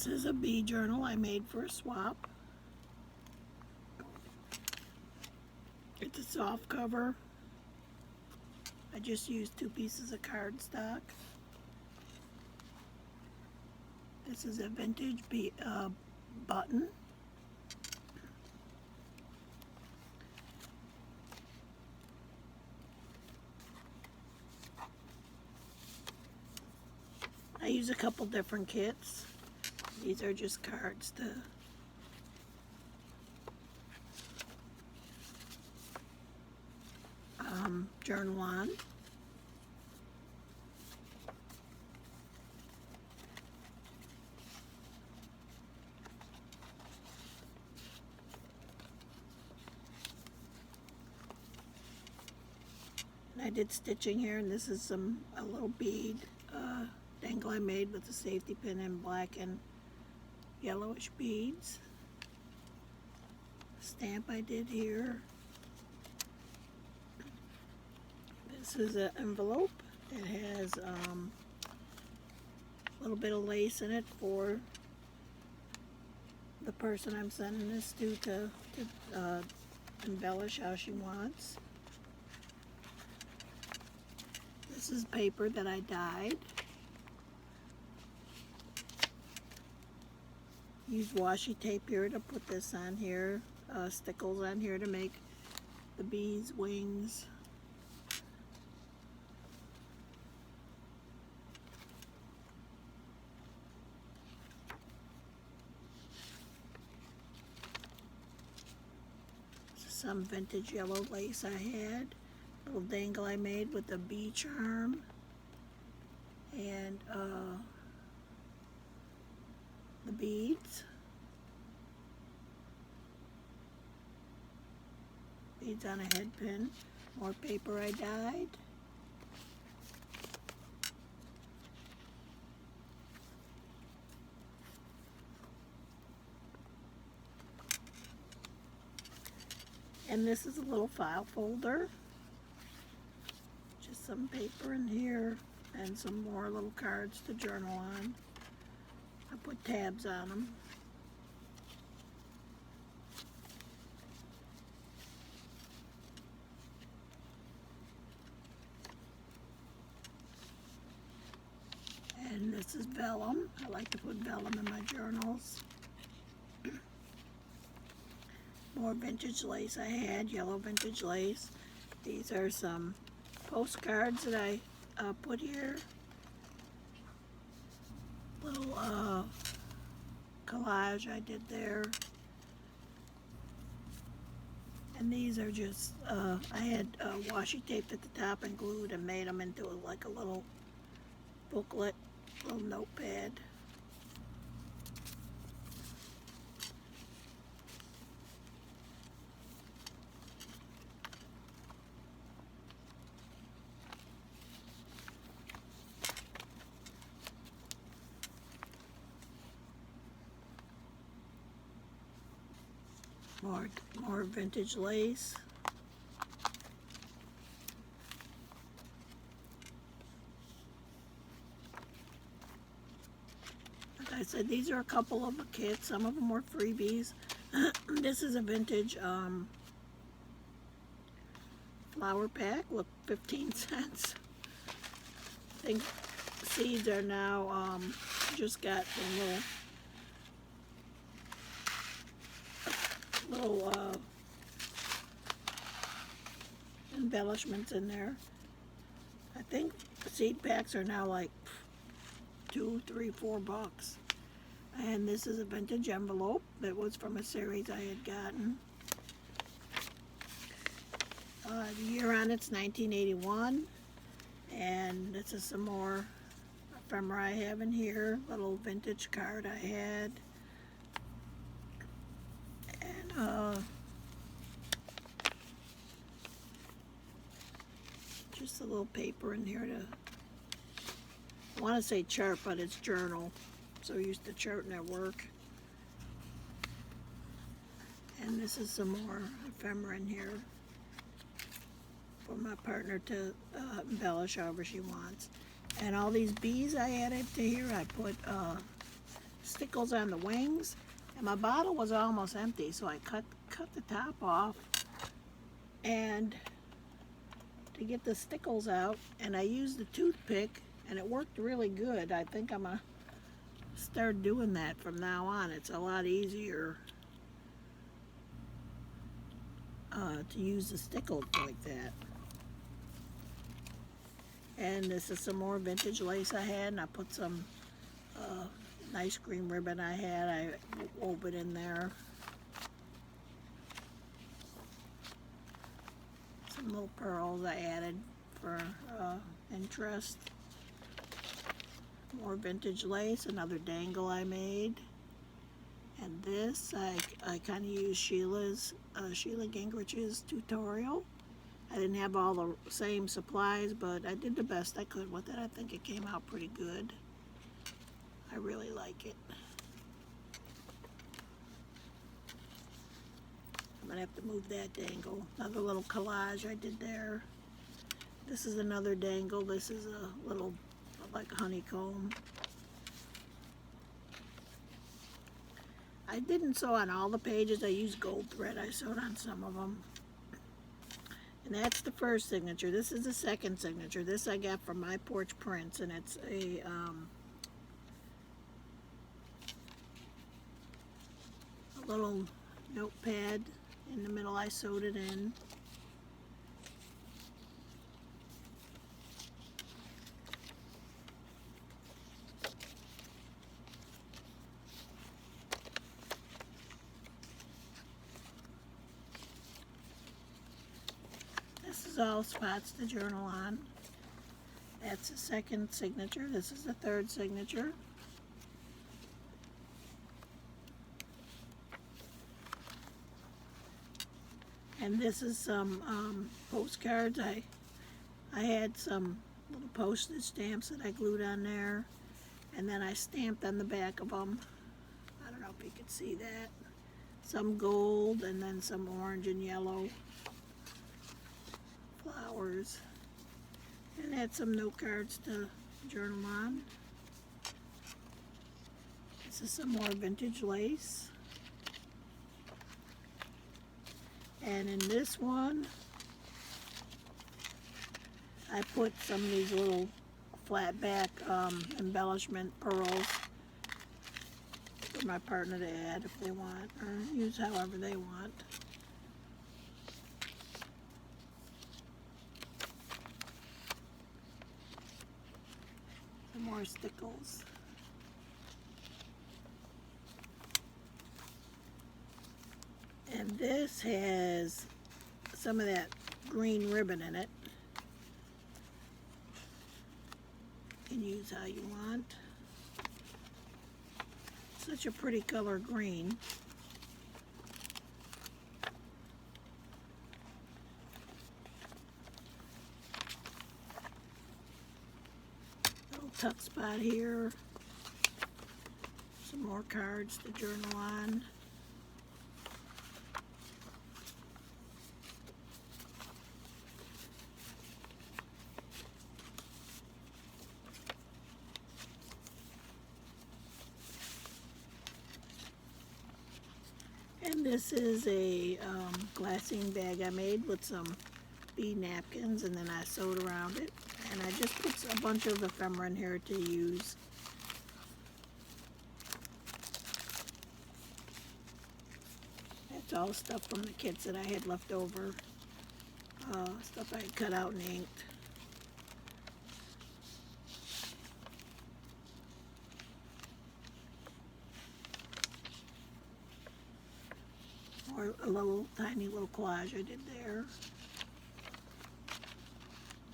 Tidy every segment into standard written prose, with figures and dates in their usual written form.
This is a bee journal I made for a swap. It's a soft cover. I just used 2 pieces of cardstock. This is a vintage button. I use a couple different kits. These are just cards to journal on. And I did stitching here, and this is a little bead dangle I made with a safety pin and black and yellowish beads. Stamp I did here. This is an envelope. It has a little bit of lace in it for the person I'm sending this to embellish how she wants. This is paper that I dyed. Use washi tape here to put this on here, stickles on here to make the bees' wings. Some vintage yellow lace I had, little dangle I made with a bee charm, and the beads. Beads on a head pin. More paper I dyed. And this is a little file folder. Just some paper in here and some more little cards to journal on. I put tabs on them. And this is vellum. I like to put vellum in my journals. More vintage lace I had, yellow vintage lace. These are some postcards that I put here. Little collage I did there. And these are just, I had washi taped at the top and glued and made them into like a little booklet, little notepad. More vintage lace. Like I said, these are a couple of the kits. Some of them were freebies. This is a vintage flower pack. Look, 15 cents. I think seeds are now just got some little embellishments in there. I think seed packs are now like $2, $3, $4. And this is a vintage envelope that was from a series I had gotten. The year on it's 1981. And this is some more ephemera I have in here. Little vintage card I had. And just a little paper in here to, I want to say chart, but it's journal. So used to charting at work. And this is some more ephemera in here for my partner to embellish however she wants. And all these bees I added to here, I put stickles on the wings, and my bottle was almost empty, so I cut the top off and to get the stickles out, and I used the toothpick, and it worked really good. I think I'm gonna start doing that from now on. It's a lot easier to use the stickles like that. And this is some more vintage lace I had, and I put some nice green ribbon I had. I wove it in there. Some little pearls I added for interest. More vintage lace, another dangle I made. And this, I kind of used Sheila Gingrich's tutorial. I didn't have all the same supplies, but I did the best I could with it. I think it came out pretty good. I really like it. I'm gonna have to move that dangle. Another little collage I did there. This is another dangle. This is a little, like a honeycomb. I didn't sew on all the pages. I used gold thread. I sewed on some of them. And that's the first signature. This is the second signature. This I got from My Porch Prints, and it's a little notepad. In the middle I sewed it in. This is all spots to journal on. That's the second signature. This is the third signature. And this is some postcards. I had some little postage stamps that I glued on there, and then I stamped on the back of them. I don't know if you could see that. Some gold, and then some orange and yellow flowers. And had some note cards to journal on. This is some more vintage lace. And in this one, I put some of these little flat back embellishment pearls for my partner to add if they want, or use however they want. Some more stickles. And this has some of that green ribbon in it. You can use how you want. Such a pretty color green. Little tuck spot here. Some more cards to journal on. And this is a glassine bag I made with some bead napkins, and then I sewed around it. And I just put a bunch of ephemera in here to use. That's all stuff from the kits that I had left over. Stuff I had cut out and inked. Or a little tiny little collage I did there.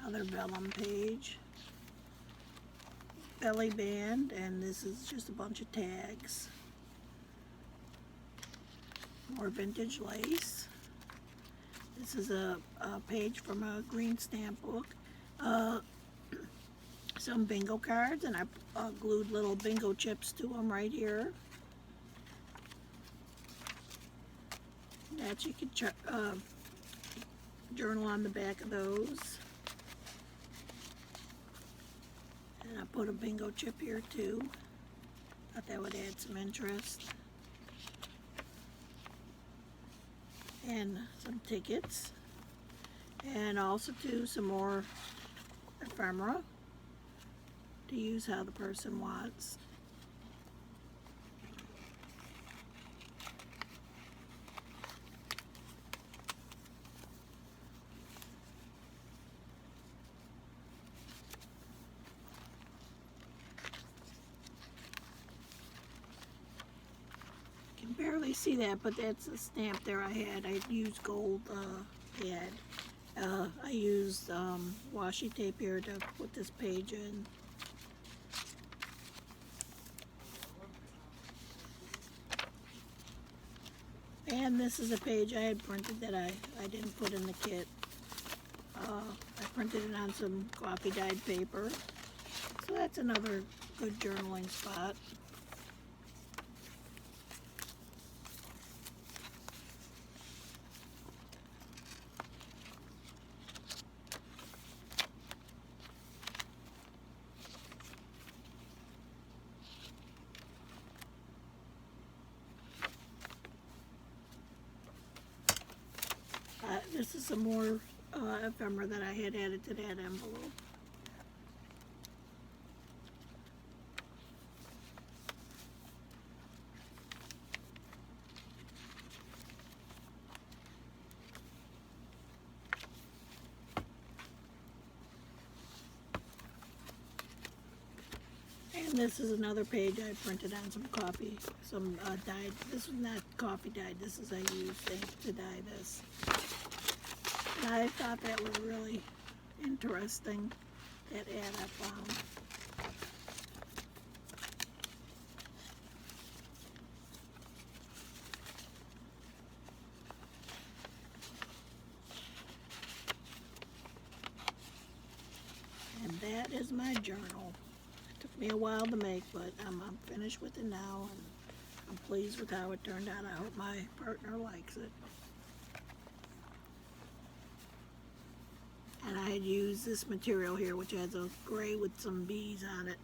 Another vellum page. Belly band, and this is just a bunch of tags. More vintage lace. This is a page from a green stamp book. Some bingo cards, and I glued little bingo chips to them right here. That you could journal on the back of those. And I put a bingo chip here too. Thought that would add some interest. And some tickets. And also do some more ephemera to use how the person wants. Can barely see that, but that's a stamp there I had. I used gold I used washi tape here to put this page in. And this is a page I had printed that I didn't put in the kit. I printed it on some coffee dyed paper. So that's another good journaling spot. This is some more ephemera that I had added to that envelope. And this is another page I printed on some coffee, some dyed. This was not coffee dyed. This is I used ink to dye this. And I thought that was really interesting, that ad I found. And that is my journal. It took me a while to make, but I'm finished with it now, and I'm pleased with how it turned out. I hope my partner likes it. And I had used this material here, which has a gray with some bees on it.